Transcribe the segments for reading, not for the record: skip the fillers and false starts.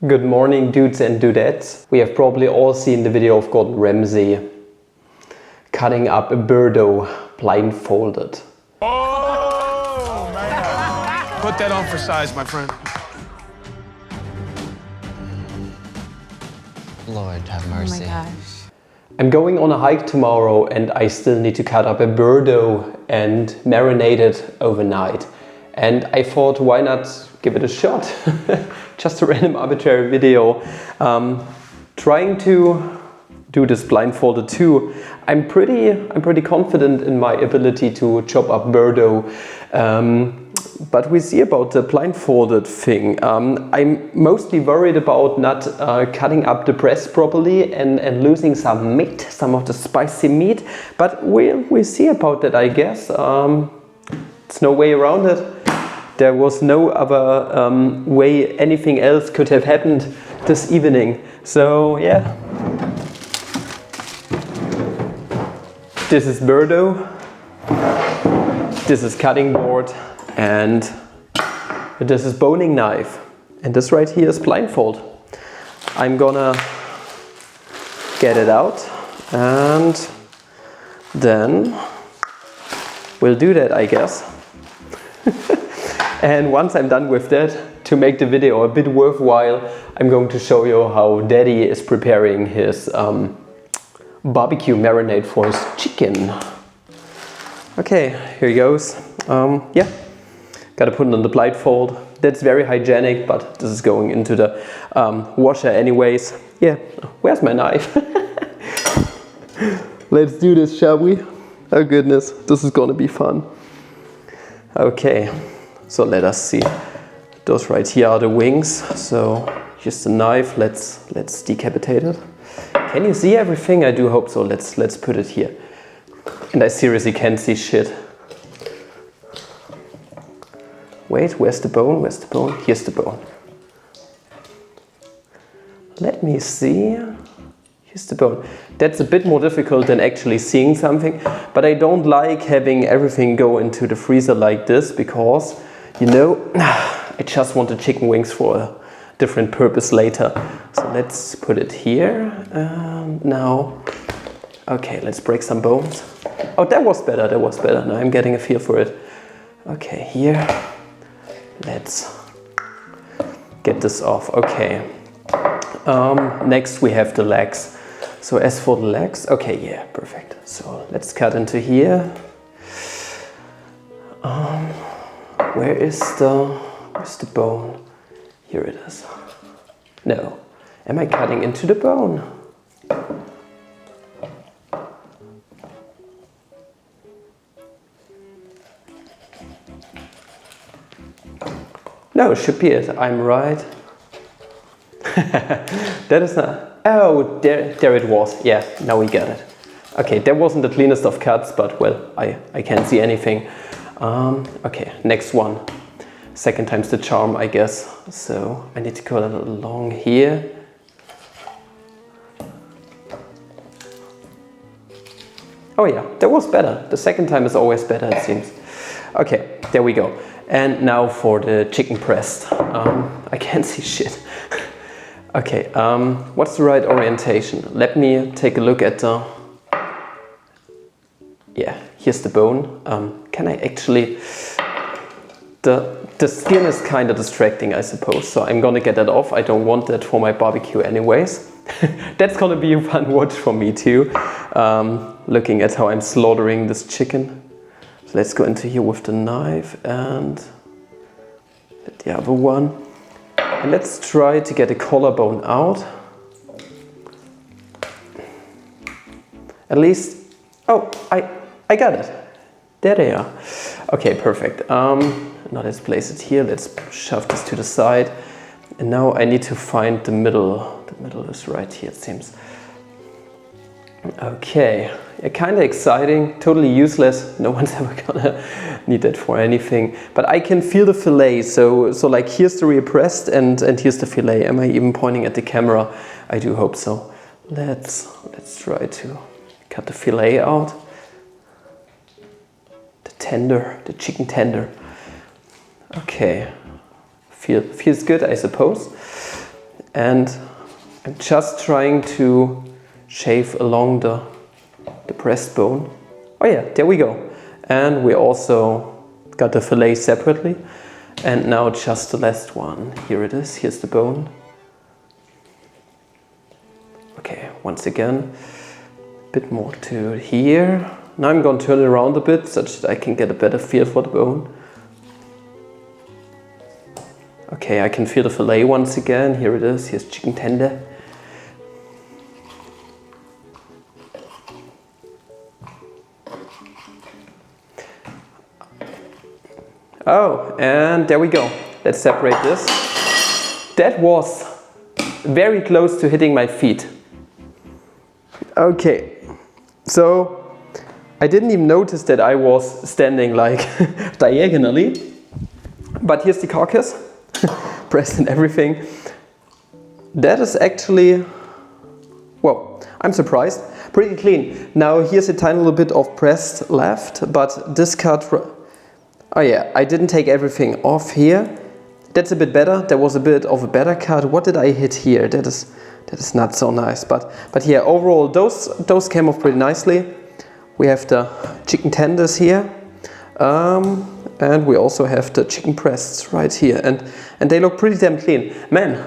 Good morning, dudes and dudettes. We have probably all seen the video of Gordon Ramsay cutting up a birdo blindfolded. Oh, man. Put that on for size, my friend. Lord have mercy. Oh my gosh. I'm going on a hike tomorrow and I still need to cut up a birdo and marinate it overnight. And I thought, why not give it a shot? Just a random arbitrary video. Trying to do this blindfolded too. I'm pretty confident in my ability to chop up birdo. But we see about the blindfolded thing. I'm mostly worried about not cutting up the breast properly and losing some meat, some of the spicy meat. But we'll see about that, I guess. There's no way around it. There was no other way anything else could have happened this evening. So yeah. This is birdo. This is cutting board. And this is boning knife. And this right here is blindfold. I'm gonna get it out and then we'll do that, I guess. And once I'm done with that, to make the video a bit worthwhile, I'm going to show you how Daddy is preparing his barbecue marinade for his chicken. Okay, here he goes. Yeah. Gotta put it on the blindfold. That's very hygienic, but this is going into the washer anyways. Yeah, where's my knife? Let's do this, shall we? Oh goodness, this is gonna be fun. Okay, so let us see. Those right here are the wings. So here's the knife. Let's decapitate it. Can you see everything? I do hope so. Let's put it here. And I seriously can't see shit. Wait, where's the bone? Where's the bone? Here's the bone. Let me see. Here's the bone. That's a bit more difficult than actually seeing something, but I don't like having everything go into the freezer like this because, you know, I just want the chicken wings for a different purpose later. So let's put it here. Now, okay, let's break some bones. Oh, that was better, that was better. Now I'm getting a feel for it. Okay, here. Let's get this off. Okay. Next we have the legs. So as for the legs, okay, yeah, perfect. So let's cut into here. Where's the bone? Here it is. No. Am I cutting into the bone? No, it should be it. I'm right. That is not. Oh, there it was. Yeah, now we got it. Okay, that wasn't the cleanest of cuts, but well, I can't see anything. Okay, next one. Second time's the charm, I guess. So I need to cut it along here. Oh yeah, that was better. The second time is always better, it seems. Okay, there we go. And now for the chicken breast. I can't see shit. Okay, what's the right orientation? Let me take a look at the... Yeah, here's the bone. Can I actually... The skin is kind of distracting, I suppose, so I'm gonna get that off. I don't want that for my barbecue anyways. That's gonna be a fun watch for me too. Looking at how I'm slaughtering this chicken. So let's go into here with the knife and the other one. And let's try to get the collarbone out. At least, oh, I got it. There they are. Okay, perfect. Now let's place it here. Let's shove this to the side. And now I need to find the middle. The middle is right here, it seems. Okay, yeah, kind of exciting, totally useless. No one's ever gonna need that for anything. But I can feel the fillet. So like here's the rear breast and here's the fillet. Am I even pointing at the camera? I do hope so. Let's try to cut the fillet out. The tender, the chicken tender. Okay, feels good, I suppose. And I'm just trying to shave along the breastbone. Oh yeah, there we go. And we also got the fillet separately. And now just the last one. Here it is, here's the bone. Okay, once again, a bit more to here. Now I'm going to turn it around a bit such that I can get a better feel for the bone. Okay, I can feel the fillet once again. Here it is, here's chicken tender. Oh, and there we go. Let's separate this. That was very close to hitting my feet. Okay, so I didn't even notice that I was standing like diagonally. But here's the carcass, pressed and everything. That is actually, well, I'm surprised, pretty clean. Now here's a tiny little bit of pressed left, but this cut, oh yeah, I didn't take everything off here. That's a bit better. There was a bit of a better cut. What did I hit here? That is not so nice. But yeah, overall those came off pretty nicely. We have the chicken tenders here, and we also have the chicken breasts right here, and they look pretty damn clean. Man,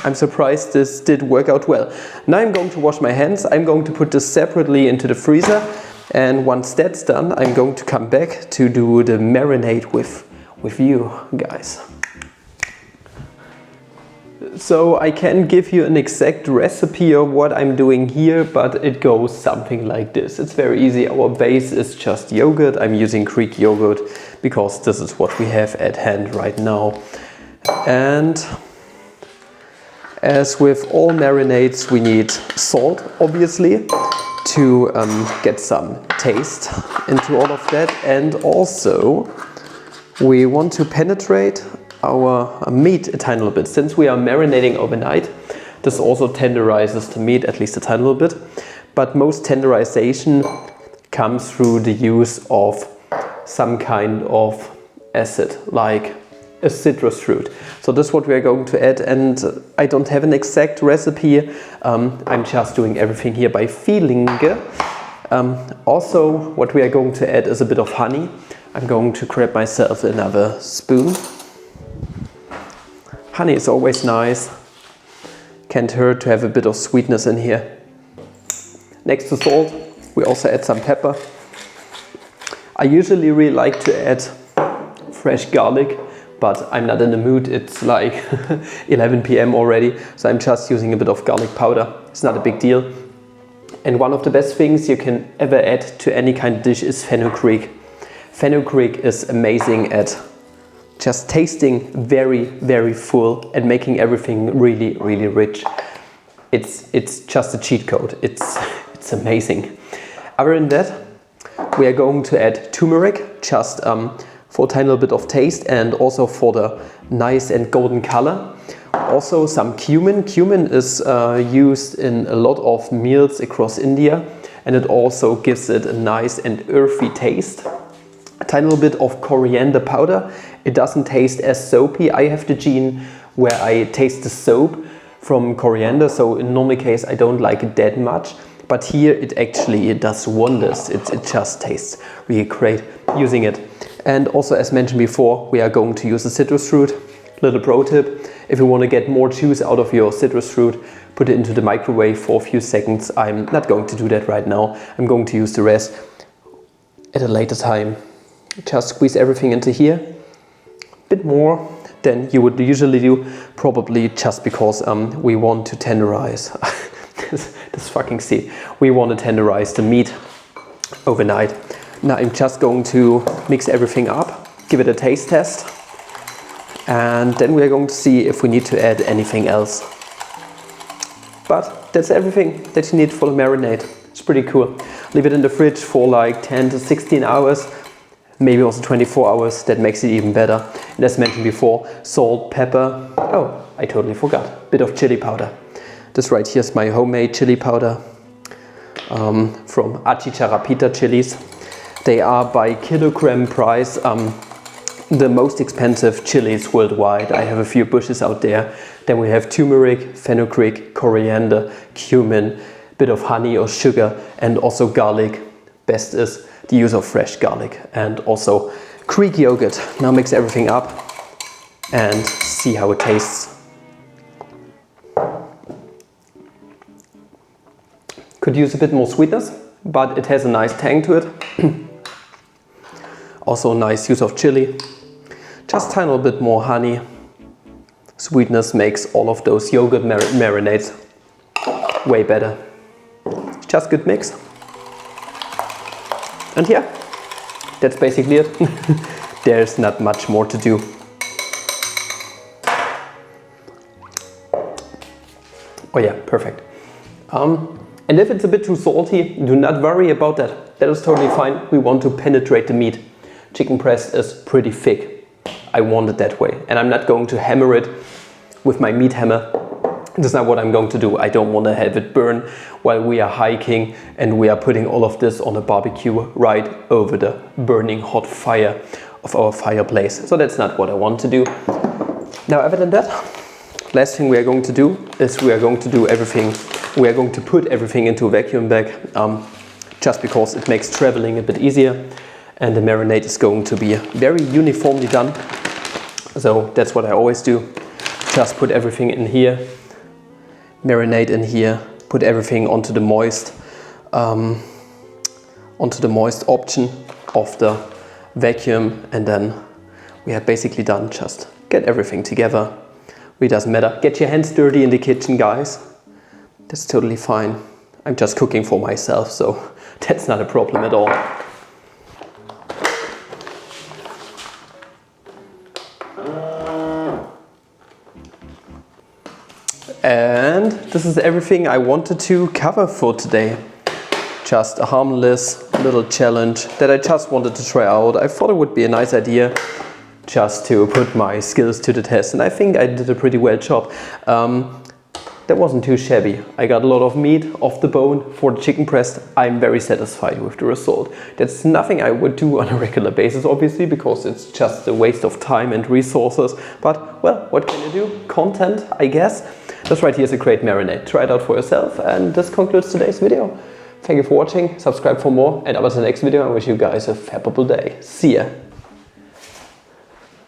I'm surprised this did work out well. Now I'm going to wash my hands. I'm going to put this separately into the freezer, and once that's done, I'm going to come back to do the marinade with you guys. So I can give you an exact recipe of what I'm doing here, but it goes something like this. It's very easy. Our base is just yogurt. I'm using Greek yogurt because this is what we have at hand right now. And as with all marinades, we need salt, obviously, to get some taste into all of that. And also, we want to penetrate our meat a tiny little bit. Since we are marinating overnight, this also tenderizes the meat at least a tiny little bit. But most tenderization comes through the use of some kind of acid, like a citrus fruit. So this is what we are going to add, and I don't have an exact recipe. I'm just doing everything here by feeling. Also, what we are going to add is a bit of honey. I'm going to grab myself another spoon. Honey is always nice. Can't hurt to have a bit of sweetness in here. Next to salt, we also add some pepper. I usually really like to add fresh garlic, but I'm not in the mood. It's like 11 p.m. already, so I'm just using a bit of garlic powder. It's not a big deal. And one of the best things you can ever add to any kind of dish is fenugreek. Fenugreek is amazing at just tasting very, very full and making everything really, really rich. It's just a cheat code. It's amazing. Other than that, we are going to add turmeric, just for a tiny little bit of taste and also for the nice and golden color. Also some cumin. Cumin is used in a lot of meals across India, and it also gives it a nice and earthy taste. A tiny little bit of coriander powder. It doesn't taste as soapy. I have the gene where I taste the soap from coriander, so in normal case I don't like it that much. But here it does wonders. It just tastes really great using it. And also, as mentioned before, we are going to use a citrus fruit. Little pro tip, if you want to get more juice out of your citrus fruit, put it into the microwave for a few seconds. I'm not going to do that right now. I'm going to use the rest at a later time. Just squeeze everything into here. A bit more than you would usually do, probably just because we want to tenderize. this fucking seed. We want to tenderize the meat overnight. Now I'm just going to mix everything up, give it a taste test, and then we're going to see if we need to add anything else. But that's everything that you need for the marinade. It's pretty cool. Leave it in the fridge for like 10 to 16 hours, maybe also 24 hours. That makes it even better. And as mentioned before, salt, pepper. Oh, I totally forgot. Bit of chili powder. This right here is my homemade chili powder from Achicharapita chilies. They are by kilogram price the most expensive chilies worldwide. I have a few bushes out there Then we have turmeric, fenugreek, coriander, cumin, bit of honey or sugar, and also garlic. Best is the use of fresh garlic, and also Greek yogurt. Now mix everything up and see how it tastes. Could use a bit more sweetness, but it has a nice tang to it. Also nice use of chili. Just tiny little bit more honey. Sweetness makes all of those yogurt marinades way better. Just good mix. And yeah, that's basically it. There's not much more to do. Oh yeah, perfect. And if it's a bit too salty, do not worry about that. That is totally fine. We want to penetrate the meat. Chicken breast is pretty thick. I want it that way. And I'm not going to hammer it with my meat hammer. That's not what I'm going to do. I don't want to have it burn while we are hiking and we are putting all of this on a barbecue right over the burning hot fire of our fireplace. So that's not what I want to do. Now, other than that, last thing we are going to do is we are going to put everything into a vacuum bag, just because it makes traveling a bit easier, and the marinade is going to be very uniformly done. So that's what I always do. Just put everything in here, marinade in here, put everything onto the moist option of the vacuum, and then we are basically done. Just get everything together. It doesn't matter. Get your hands dirty in the kitchen, guys. That's totally fine. I'm just cooking for myself, so that's not a problem at all. And this is everything I wanted to cover for today. Just a harmless little challenge that I just wanted to try out. I thought it would be a nice idea just to put my skills to the test, and I think I did a pretty well job. That wasn't too shabby. I got a lot of meat off the bone for the chicken breast. I'm very satisfied with the result. That's nothing I would do on a regular basis, obviously, because it's just a waste of time and resources. But, well, what can you do? Content, I guess. This right here is a great marinade. Try it out for yourself, and this concludes today's video. Thank you for watching. Subscribe for more, and up until the next video, I wish you guys a fabulous day. See ya.